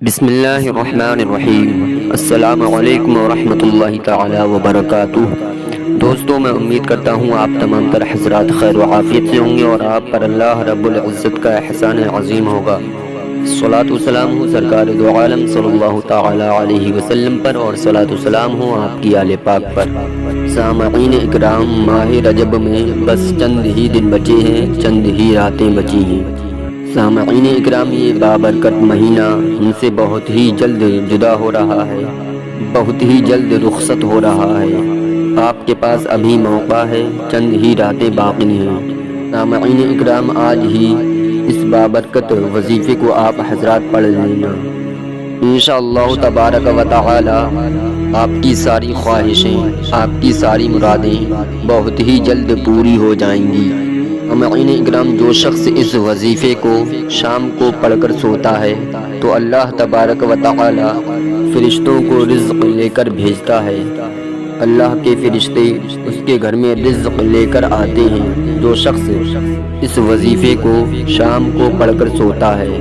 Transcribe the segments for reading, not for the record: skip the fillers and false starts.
بسم اللہ الرحمن الرحیم۔ السلام علیکم ورحمۃ اللہ تعالی وبرکاتہ۔ دوستو، میں امید کرتا ہوں آپ تمام تر حضرات خیر و عافیت سے ہوں گے اور آپ پر اللہ رب العزت کا احسان عظیم ہوگا۔ صلاۃ و سلام ہو سرکار دو عالم صلی اللہ تعالی علیہ وسلم پر، اور صلاۃ و سلام ہو آپ کی آل پاک پر۔ سامعین اکرام، ماہ رجب میں بس چند ہی دن بچے ہیں، چند ہی راتیں بچی ہیں۔ سامعین اکرام، یہ بابرکت مہینہ ہم سے بہت ہی جلد جدا ہو رہا ہے، بہت ہی جلد رخصت ہو رہا ہے۔ آپ کے پاس ابھی موقع ہے، چند ہی راتیں باقی ہیں۔ سامعین اکرام، آج ہی اس بابرکت وظیفے کو آپ حضرات پڑھ لینا۔ انشاءاللہ تبارک و تعالی آپ کی ساری خواہشیں، آپ کی ساری مرادیں بہت ہی جلد پوری ہو جائیں گی۔ سامعین اکرام، جو شخص اس وظیفے کو شام کو پڑھ کر سوتا ہے تو اللہ تبارک و تعالی فرشتوں کو رزق لے کر بھیجتا ہے۔ اللہ کے فرشتے اس کے گھر میں رزق لے کر آتے ہیں۔ جو شخص اس وظیفے کو شام کو پڑھ کر سوتا ہے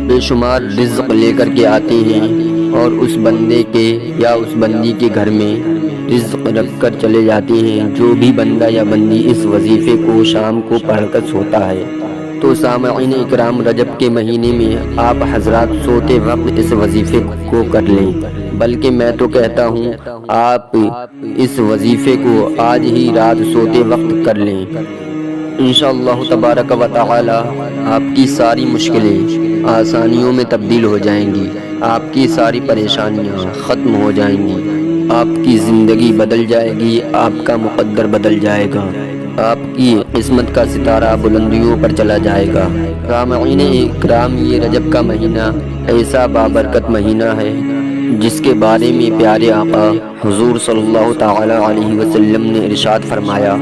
بے شمار رزق لے کر کے آتے ہیں، اور اس بندے کے یا اس بندی کے گھر میں رزق رکھ کر چلے جاتے ہیں۔ جو بھی بندہ یا بندی اس وظیفے کو شام کو پڑھ کر سوتا ہے تو سامعین اکرام، رجب کے مہینے میں آپ حضرات سوتے وقت اس وظیفے کو کر لیں، بلکہ میں تو کہتا ہوں آپ اس وظیفے کو آج ہی رات سوتے وقت کر لیں۔ انشاءاللہ تبارک و تعالی آپ کی ساری مشکلیں آسانیوں میں تبدیل ہو جائیں گی، آپ کی ساری پریشانیاں ختم ہو جائیں گی، آپ کی زندگی بدل جائے گی، آپ کا مقدر بدل جائے گا، آپ کی قسمت کا ستارہ بلندیوں پر چلا جائے گا۔ سامعین اکرام، یہ رجب کا مہینہ ایسا بابرکت مہینہ ہے جس کے بارے میں پیارے آقا حضور صلی اللہ تعالی علیہ وسلم نے ارشاد فرمایا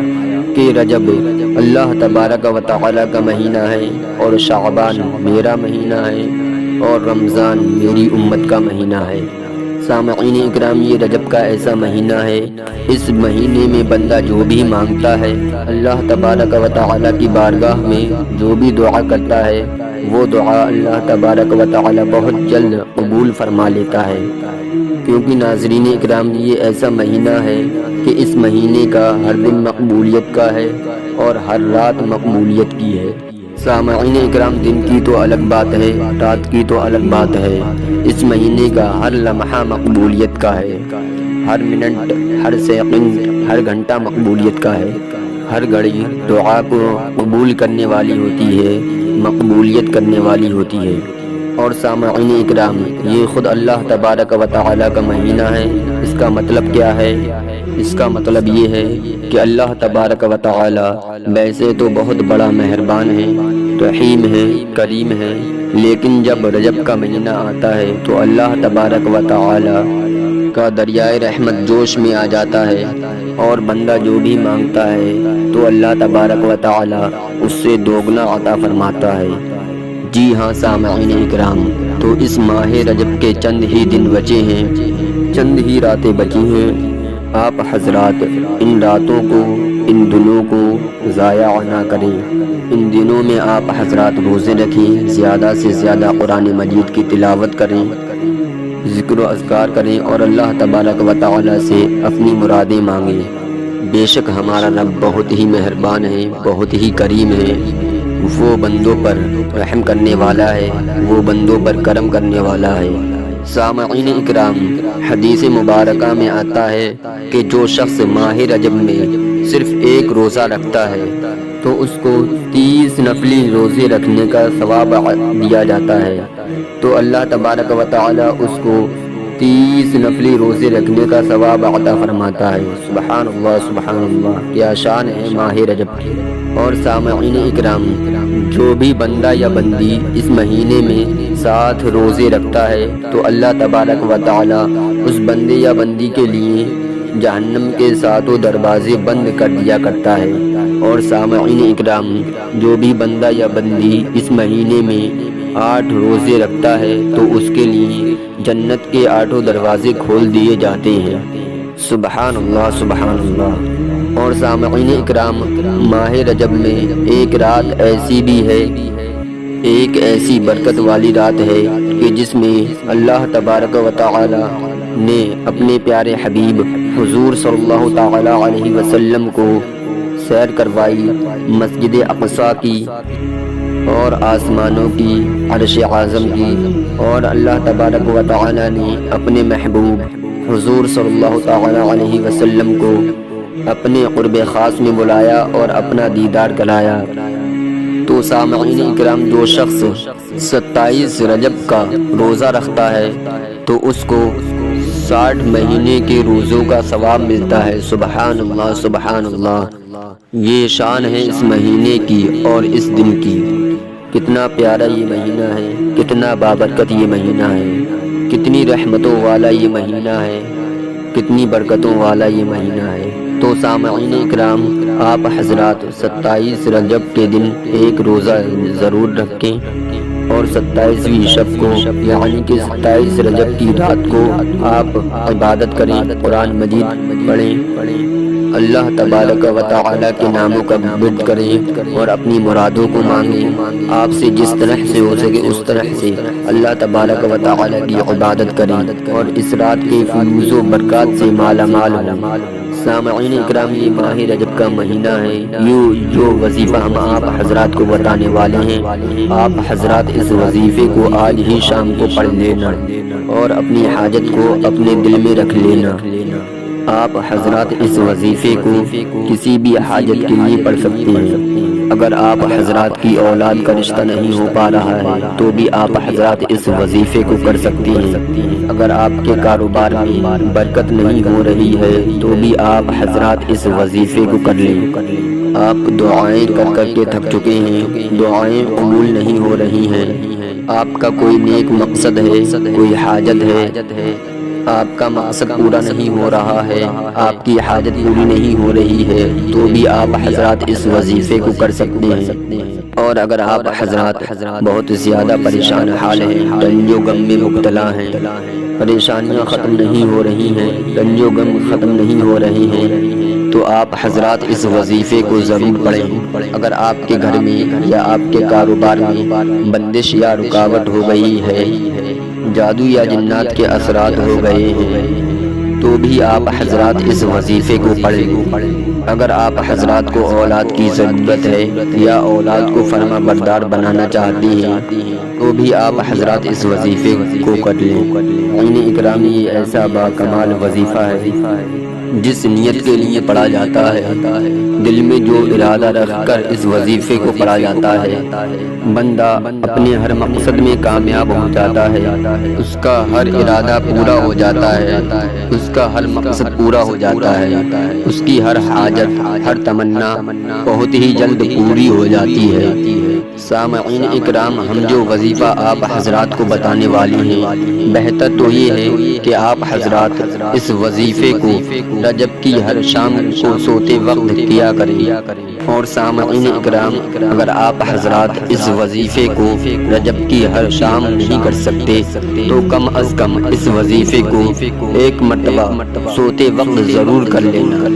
کہ رجب اللہ تبارک و تعالی کا مہینہ ہے، اور شعبان میرا مہینہ ہے، اور رمضان میری امت کا مہینہ ہے۔ سامعین اکرام، یہ رجب کا ایسا مہینہ ہے، اس مہینے میں بندہ جو بھی مانگتا ہے اللہ تبارک و تعالی کی بارگاہ میں جو بھی دعا کرتا ہے وہ دعا اللہ تبارک و تعالی بہت جلد قبول فرما لیتا ہے۔ کیونکہ ناظرین اکرام، یہ ایسا مہینہ ہے کہ اس مہینے کا ہر دن مقبولیت کا ہے اور ہر رات مقبولیت کی ہے۔ سامعین اکرام، دن کی تو الگ بات ہے، رات کی تو الگ بات ہے، اس مہینے کا ہر لمحہ مقبولیت کا ہے، ہر منٹ، ہر سیکنڈ، ہر گھنٹہ مقبولیت کا ہے۔ ہر گھڑی دعا کو قبول کرنے والی ہوتی ہے، مقبولیت کرنے والی ہوتی ہے۔ اور سامعین اکرام، یہ خود اللہ تبارک و تعالی کا مہینہ ہے۔ اس کا مطلب کیا ہے؟ اس کا مطلب یہ ہے کہ اللہ تبارک و تعالی ویسے تو بہت بڑا مہربان ہے، رحیم ہے، کریم ہے، لیکن جب رجب کا مہینہ آتا ہے تو اللہ تبارک و تعالی کا دریائے رحمت جوش میں آ جاتا ہے، اور بندہ جو بھی مانگتا ہے تو اللہ تبارک و تعالی اس سے دوگنا عطا فرماتا ہے۔ جی ہاں سامعین اکرام، تو اس ماہ رجب کے چند ہی دن بچے ہیں، چند ہی راتیں بچی ہیں۔ آپ حضرات ان راتوں کو، ان دنوں کو ضائع نہ کریں۔ ان دنوں میں آپ حضرات روزے رکھیں، زیادہ سے زیادہ قرآن مجید کی تلاوت کریں، ذکر و اذکار کریں، اور اللہ تبارک و تعالی سے اپنی مرادیں مانگیں۔ بے شک ہمارا رب بہت ہی مہربان ہے، بہت ہی کریم ہے، وہ بندوں پر رحم کرنے والا ہے، وہ بندوں پر کرم کرنے والا ہے۔ سامعین اکرام، حدیث مبارکہ میں آتا ہے کہ جو شخص ماہ رجب میں صرف ایک روزہ رکھتا ہے تو اس کو 30 نفلی روزے رکھنے کا ثواب دیا جاتا ہے۔ تو اللہ تبارک و تعالی اس کو 30 نفلی روزے رکھنے کا ثواب عطا فرماتا ہے۔ سبحان اللہ، سبحان اللہ، کیا شان ہے ماہ رجب کی۔ اور سامعین اکرام، جو بھی بندہ یا بندی اس مہینے میں 7 روزے رکھتا ہے تو اللہ تبارک و تعالی اس بندے یا بندی کے لیے جہنم کے 7 دروازے بند کر دیا کرتا ہے۔ اور سامعین اکرام، جو بھی بندہ یا بندی اس مہینے میں 8 روزے رکھتا ہے تو اس کے لیے جنت کے 8 دروازے کھول دیے جاتے ہیں۔ سبحان اللہ، سبحان اللہ۔ اور سامعین اکرام، ماہ رجب میں ایک رات ایسی بھی ہے، ایک ایسی برکت والی رات ہے کہ جس میں اللہ تبارک و تعالی نے اپنے پیارے حبیب حضور صلی اللہ تعالی علیہ وسلم کو سیر کروائی مسجد اقصی کی اور آسمانوں کی، عرش اعظم کی، اور اللہ تبارک و تعالی نے اپنے محبوب حضور صلی اللہ تعالی علیہ وسلم کو اپنے قرب خاص میں بلایا اور اپنا دیدار کرایا۔ تو سامعین اکرام، جو شخص 27 رجب کا روزہ رکھتا ہے تو اس کو 60 مہینے کے روزوں کا ثواب ملتا ہے۔ سبحان اللہ، سبحان اللہ، یہ شان ہے اس مہینے کی اور اس دن کی۔ کتنا پیارا یہ مہینہ ہے، کتنا بابرکت یہ مہینہ ہے، کتنی رحمتوں والا یہ مہینہ ہے، کتنی برکتوں والا یہ مہینہ ہے۔ تو سامعین اکرام، آپ حضرات 27 رجب کے دن ایک روزہ ضرور رکھیں اور 27ویں شب کو یعنی کہ 27 رجب کی رات کو آپ عبادت کریں، قرآن مجید پڑھیں، اللہ تبارک و تعالی کے ناموں کا ورد کریں اور اپنی مرادوں کو مانگیں۔ آپ سے جس طرح سے ہو سکے اس طرح سے اللہ تبارک و تعالی کی عبادت کریں اور اس رات کے فیوز و برکات سے مالا مال ہوں۔ سامعین اکرام، یہ ماہ رجب کا مہینہ ہے، جو وظیفہ ہم آپ حضرات کو بتانے والے ہیں، آپ حضرات اس وظیفے کو آج ہی شام کو پڑھ لینا اور اپنی حاجت کو اپنے دل میں رکھ لینا۔ آپ حضرات اس وظیفے کو کسی بھی حاجت کے لیے پڑھ سکتے ہیں۔ اگر آپ حضرات کی اولاد کا رشتہ نہیں ہو پا رہا ہے تو بھی آپ حضرات اس وظیفے کو کر سکتے ہیں۔ اگر آپ کے کاروبار میں برکت نہیں ہو رہی ہے تو بھی آپ حضرات اس وظیفے کو کر لیں۔ آپ دعائیں کر کر کے تھک چکے ہیں، دعائیں قبول نہیں ہو رہی ہیں، آپ کا کوئی نیک مقصد ہے، کوئی حاجت ہے، آپ کا مقصد پورا نہیں ہو رہا ہے، آپ کی حاجت پوری نہیں ہو رہی ہے، تو بھی آپ حضرات اس وظیفے کو کر سکتے ہیں۔ اور اگر آپ حضرات بہت زیادہ پریشان حال ہیں، رنج و غم میں مبتلا ہیں، پریشانیاں ختم نہیں ہو رہی ہیں، رنج و غم ختم نہیں ہو رہے ہیں، تو آپ حضرات اس وظیفے کو ضرور پڑھیں۔ اگر آپ کے گھر میں یا آپ کے کاروبار میں بندش یا رکاوٹ ہو گئی ہے، جادو یا جنات کے اثرات ہو گئے ہیں، تو بھی آپ حضرات اس وظیفے کو پڑھ لیں۔ اگر آپ حضرات کو اولاد کی ضرورت ہے یا اولاد کو فرما بردار بنانا چاہتے ہیں تو بھی آپ حضرات اس وظیفے کو کر لیں۔ اکرام، یہ ایسا باکمال وظیفہ ہے جس نیت کے لیے پڑھا جاتا ہے، دل میں جو ارادہ رکھ کر اس وظیفے کو پڑھا جاتا ہے، بندہ اپنے ہر مقصد میں کامیاب ہو جاتا ہے، اس کا ہر ارادہ پورا ہو جاتا ہے، اس کا ہر مقصد پورا ہو جاتا ہے، اس کی ہر حاجت، ہر تمنا بہت ہی جلد پوری ہو جاتی ہے۔ سامعین اکرام، ہم جو وظیفہ آپ حضرات کو بتانے والے ہیں، بہتر تو یہ ہے کہ آپ حضرات اس وظیفے کو رجب کی ہر شام کو سوتے وقت کیا کریں۔ اور سامعین اکرام، اگر آپ حضرات اس وظیفے کو رجب کی ہر شام نہیں کر سکتے تو کم از کم اس وظیفے کو ایک مرتبہ سوتے وقت ضرور کر لینا۔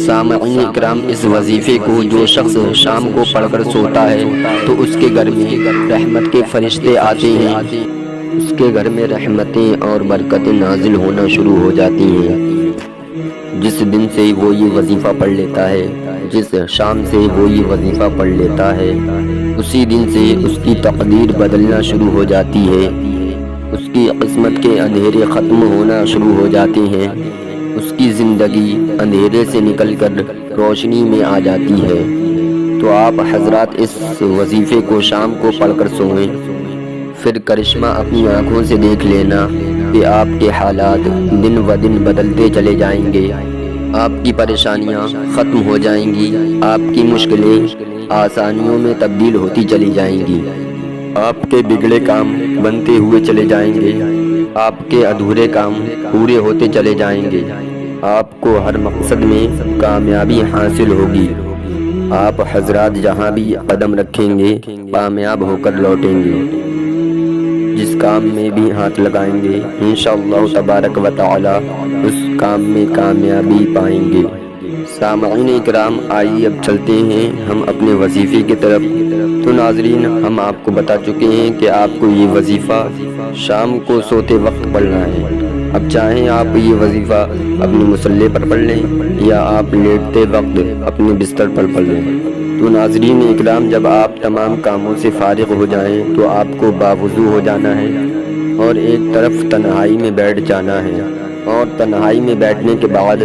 سامعین اکرام، اس وظیفے کو جو شخص شام کو پڑھ کر سوتا ہے تو اس کے گھر میں رحمت کے فرشتے آتے ہیں، اس کے گھر میں رحمتیں اور برکتیں نازل ہونا شروع ہو جاتی ہیں۔ جس دن سے وہ یہ وظیفہ پڑھ لیتا ہے، جس شام سے وہ یہ وظیفہ پڑھ لیتا ہے، اسی دن سے اس کی تقدیر بدلنا شروع ہو جاتی ہے، اس کی قسمت کے اندھیرے ختم ہونا شروع ہو جاتے ہیں، اس کی زندگی اندھیرے سے نکل کر روشنی میں آ جاتی ہے۔ تو آپ حضرات اس وظیفے کو شام کو پڑھ کر سوئیں، پھر کرشمہ اپنی آنکھوں سے دیکھ لینا کہ آپ کے حالات دن و دن بدلتے چلے جائیں گے، آپ کی پریشانیاں ختم ہو جائیں گی، آپ کی مشکلیں آسانیوں میں تبدیل ہوتی چلی جائیں گی، آپ کے بگڑے کام بنتے ہوئے چلے جائیں گے، آپ کے ادھورے کام پورے ہوتے چلے جائیں گے، آپ کو ہر مقصد میں کامیابی حاصل ہوگی، آپ حضرات جہاں بھی قدم رکھیں گے کامیاب ہو کر لوٹیں گے، جس کام میں بھی ہاتھ لگائیں گے انشاءاللہ تبارک و تعالی اس کام میں کامیابی پائیں گے۔ سامعین اکرام، آئیے اب چلتے ہیں ہم اپنے وظیفے کی طرف۔ تو ناظرین، ہم آپ کو بتا چکے ہیں کہ آپ کو یہ وظیفہ شام کو سوتے وقت پڑھنا ہے۔ اب چاہیں آپ یہ وظیفہ اپنے مصلی پر پڑھ لیں یا آپ لیٹتے وقت اپنے بستر پر پڑھ لیں۔ تو ناظرین اکرام، جب آپ تمام کاموں سے فارغ ہو جائیں تو آپ کو باوضو ہو جانا ہے اور ایک طرف تنہائی میں بیٹھ جانا ہے، اور تنہائی میں بیٹھنے کے بعد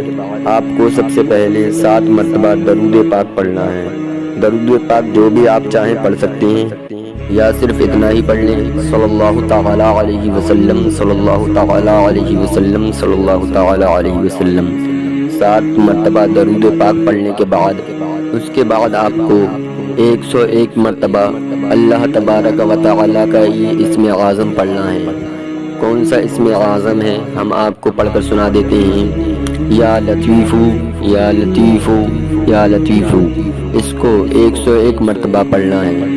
آپ کو سب سے پہلے 7 مرتبہ درود پاک پڑھنا ہے۔ درود پاک جو بھی آپ چاہیں پڑھ سکتے ہیں یا صرف اتنا ہی پڑھ لیں، صلی اللہ تعالی علیہ وسلم، صلی اللہ تعالی علیہ وسلم، صلی اللہ تعالی علیہ وسلم۔ 7 مرتبہ درود پاک پڑھنے کے بعد اس کے بعد آپ کو 101 مرتبہ اللہ تبارک و تعالی کا یہ اسم اعظم پڑھنا ہے۔ کون سا اسم اعظم ہے ہم آپ کو پڑھ کر سنا دیتے ہیں۔ یا لطیفو، یا لطیفو، یا لطیفو، اس کو 101 مرتبہ پڑھنا ہے۔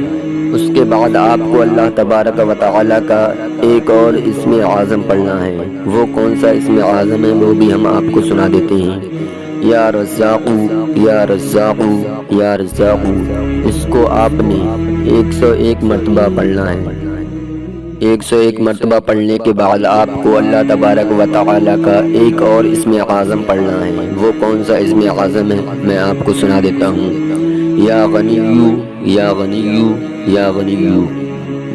اس کے بعد آپ کو اللہ تبارک و تعالی کا ایک اور اسم اعظم پڑھنا ہے۔ وہ کون سا اسم اعظم ہے وہ بھی ہم آپ کو سنا دیتے ہیں۔ یا رزاقو، یا رزاقو، یا رزاقو، اس کو آپ نے 101 مرتبہ پڑھنا ہے۔ 101 مرتبہ پڑھنے کے بعد آپ کو اللہ تبارک و تعالی کا ایک اور اسم اعظم پڑھنا ہے۔ وہ کون سا اسم اعظم ہے میں آپ کو سنا دیتا ہوں۔ یا غنیو، یا غنیو، یا غنیو،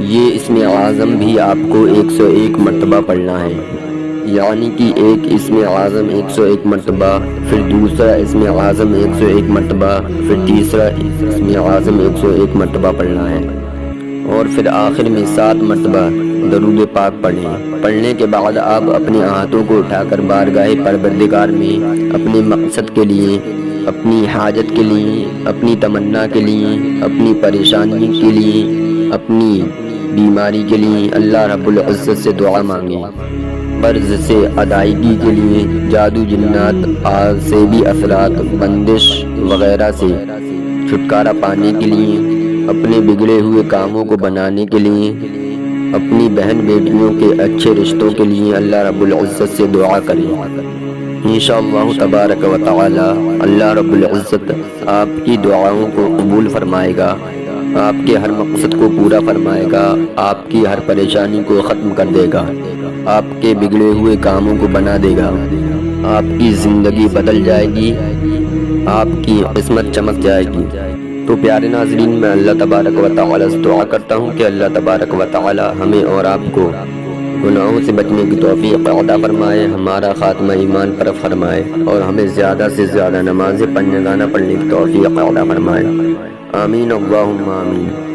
یہ اسم اعظم بھی آپ کو 101 مرتبہ پڑھنا ہے۔ یعنی کہ ایک اسم اعظم 101 مرتبہ، پھر دوسرا اسم اعظم 101 مرتبہ، پھر تیسرا اسم اعظم 101 مرتبہ پڑھنا ہے، اور پھر آخر میں 7 مرتبہ درود پاک پڑھیں۔ پڑھنے کے بعد آپ اپنے ہاتھوں کو اٹھا کر بارگاہ پروردگار میں اپنے مقصد کے لیے، اپنی حاجت کے لیے، اپنی تمنا کے لیے، اپنی پریشانی کے لیے، اپنی بیماری کے لیے اللہ رب العزت سے دعا مانگیں۔ قرض سے ادائیگی کے لیے، جادو جنات، آسیبی اثرات، بندش وغیرہ سے چھٹکارا پانے کے لیے، اپنے بگڑے ہوئے کاموں کو بنانے کے لیے، اپنی بہن بیٹیوں کے اچھے رشتوں کے لیے اللہ رب العزت سے دعا کریں۔ انشاءاللہ تبارک و تعالی اللہ رب العزت آپ کی دعاؤں کو قبول فرمائے گا، آپ کے ہر مقصد کو پورا فرمائے گا، آپ کی ہر پریشانی کو ختم کر دے گا، آپ کے بگڑے ہوئے کاموں کو بنا دے گا، آپ کی زندگی بدل جائے گی، آپ کی قسمت چمک جائے گی۔ تو پیارے ناظرین، میں اللہ تبارک و تعالی سے دعا کرتا ہوں کہ اللہ تبارک و تعالی ہمیں اور آپ کو گناہوں سے بچنے کی توفیق عطا فرمائے، ہمارا خاتمہ ایمان پر فرمائے، اور ہمیں زیادہ سے زیادہ نمازیں پڑھنے گانا پڑھنے کی توفیق عطا فرمائے۔ آمین اللہم آمین۔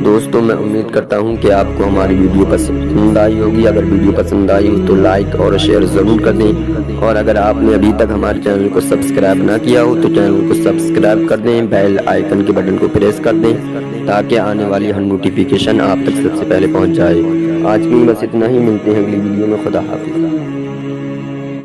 دوستوں، میں امید کرتا ہوں کہ آپ کو ہماری ویڈیو پسند آئی ہوگی۔ اگر ویڈیو پسند آئی ہو تو لائک اور شیئر ضرور کر دیں، اور اگر آپ نے ابھی تک ہمارے چینل کو سبسکرائب نہ کیا ہو تو چینل کو سبسکرائب کر دیں، بیل آئیکن کے بٹن کو پریس کر دیں تاکہ آنے والی ہر نوٹیفیکیشن آپ تک سب سے پہلے پہنچ جائے۔ آج کی بس اتنا ہی، ملتے ہیں اگلی ویڈیو میں۔ خدا حافظ۔